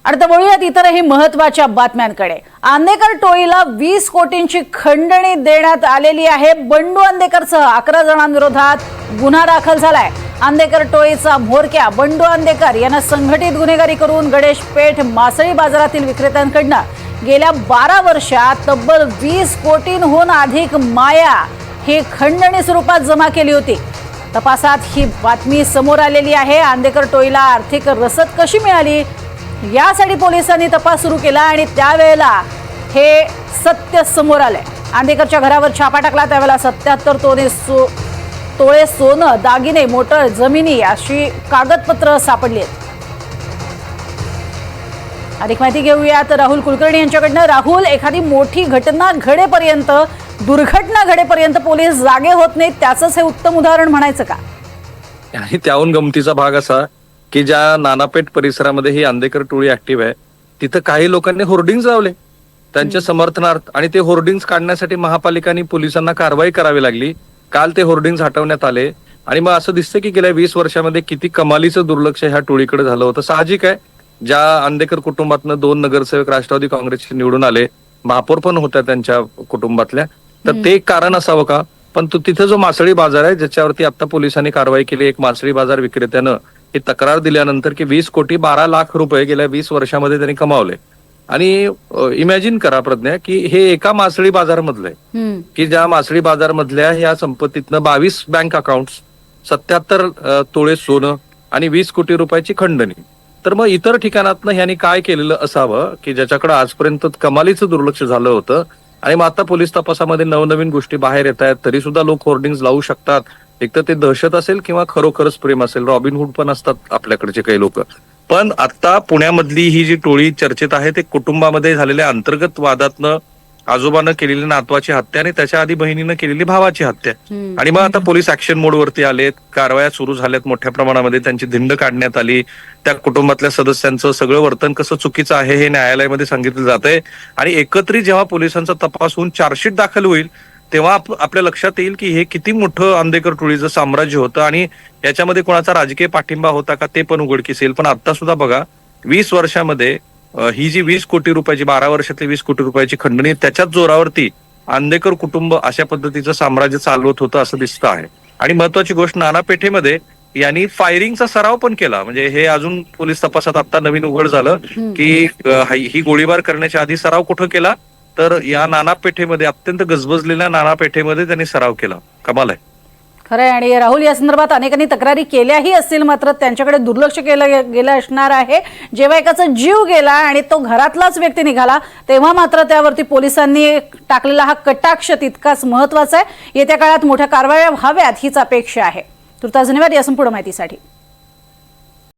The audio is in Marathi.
आणि तर वळूयात इतरही महत्त्वाच्या बातम्यांकडे। आंदेकर टोळीला 20 कोटींची खंडणी देण्यात आलेली आहे। बंडू आंदेकरसह 11 जणांविरोधात गुन्हा दाखल झालाय। आंदेकर टोळीचा म्होरक्या बंडू आंदेकर यांना संघटित गुन्हेगारी करून गणेश पेठ मासळी बाजारातील विक्रेत्यांकडून गेल्या 12 वर्षात तब्बल 20 कोटींहून अधिक माया ही खंडणी स्वरूपात जमा केली होती। तपासात ही बातमी समोर आलेली आहे। आंदेकर टोळीला आर्थिक रसद कशी मिळाली यासाठी पोलिसांनी तपास सुरू केला आणि त्यावेळेला हे सत्य समोर आले। आंदेकरच्या घरावर छापा टाकला त्यावेळेला 77 तोळे सोनं, दागिने, मोटर, जमिनी अशी कागदपत्र सापडली आहेत। अधिक माहिती घेऊयात राहुल कुलकर्णी यांच्याकडनं। राहुल, एखादी मोठी घटना घडेपर्यंत, दुर्घटना घडेपर्यंत पोलीस जागे होत नाहीत, त्याचंच हे उत्तम उदाहरण म्हणायचं का? आणि त्याहून गमतीचा भाग असा की ज्या नानापेठ परिसरामध्ये ही आंदेकर टोळी ऍक्टिव्ह आहे तिथं काही लोकांनी होर्डिंग्स लावले त्यांच्या समर्थनार्थ, आणि ते होर्डिंग्स काढण्यासाठी महापालिकांनी पोलिसांना कारवाई करावी लागली। काल ते होर्डिंग्स हटवण्यात आले आणि मग असं दिसतं की गेल्या 20 वर्षामध्ये किती कमालीचं दुर्लक्ष ह्या टोळीकडे झालं होतं। साहजिक आहे, ज्या आंदेकर कुटुंबातनं 2 नगरसेवक राष्ट्रवादी काँग्रेसचे निवडून आले, महापौर पण होत्या त्यांच्या कुटुंबातल्या, तर ते एक कारण असावं का? पण तिथं जो मासळी बाजार आहे ज्याच्यावरती आता पोलिसांनी कारवाई केली, एक मासळी बाजार विक्रेत्यानं ही तक्रार दिल्यानंतर की 20 कोटी 12 लाख रुपये गेल्या 20 वर्षामध्ये त्यांनी कमावले। आणि इमॅजिन करा प्रज्ञा की हे एका मासळी बाजारमधलं आहे की ज्या मासळी बाजारमधल्या ह्या संपत्तीतनं 22 बँक अकाउंट, 77 तोळे सोनं आणि 20 कोटी रुपयाची खंडणी। तर मग इतर ठिकाणातनं ह्यांनी काय केलेलं असावं की ज्याच्याकडे आजपर्यंत कमालीचं दुर्लक्ष झालं होतं, आणि मग आता पोलीस तपासामध्ये नवनवीन गोष्टी बाहेर येत आहेत, तरी सुद्धा लोक होर्डिंग्स लावू शकतात। एक तर ते दहशत असेल किंवा खरोखरच प्रेम असेल, रॉबिनहूड पण असतात आपल्याकडचे काही लोक। पण आता पुण्यामधली ही जी टोळी चर्चेत आहे ते कुटुंबामध्ये झालेल्या अंतर्गत वादातनं आजोबानं केलेली नातवाची हत्या आणि त्याच्या आधी बहिणीनं केलेली भावाची हत्या, आणि मग आता पोलीस ऍक्शन मोडवरती आलेत, कारवाया सुरू झाल्यात मोठ्या प्रमाणामध्ये, त्यांची धिंड काढण्यात आली। त्या कुटुंबातल्या सदस्यांचं सगळं वर्तन कसं चुकीचं आहे हे न्यायालयामध्ये सांगितलं जातंय, आणि एकत्रित जेव्हा पोलिसांचा तपास होऊन चार्जशीट दाखल होईल तेव्हा आपल्या लक्षात येईल की हे किती मोठं आंदेकर टोळीचं साम्राज्य होतं आणि याच्यामध्ये कोणाचा राजकीय पाठिंबा होता का ते पण उघडकीस येईल। पण आता सुद्धा बघा, 20 वर्षामध्ये ही जी 20 कोटी रुपयाची, 12 वर्षातली 20 कोटी रुपयाची खंडणी, त्याच्याच जोरावरती आंदेकर कुटुंब अशा पद्धतीचं साम्राज्य चालवत होतं असं दिसतं आहे। आणि महत्वाची गोष्ट, नानापेठेमध्ये यांनी फायरिंगचा सराव पण केला, म्हणजे हे अजून पोलीस तपासात आता नवीन उघड झालं की ही गोळीबार करण्याच्या आधी सराव कुठं केला, तर या नानापेठेमध्ये, अत्यंत गजबजलेल्या नानापेठेमध्ये त्यांनी सराव केला। कमाल आहे खरंय। आणि राहुल, या संदर्भात अनेकांनी तक्रारी केल्याही असतील, मात्र त्यांच्याकडे दुर्लक्ष केलं गेलं असणार आहे। जेव्हा एकाचा जीव गेला आणि तो घरातलाच व्यक्ती निघाला तेव्हा मात्र त्यावरती पोलिसांनी टाकलेला हा कटाक्ष तितकाच महत्वाचा आहे। येत्या काळात मोठ्या कारवाया व्हाव्यात हीच अपेक्षा आहे। तुर्तास धन्यवाद या संपूर्ण माहितीसाठी।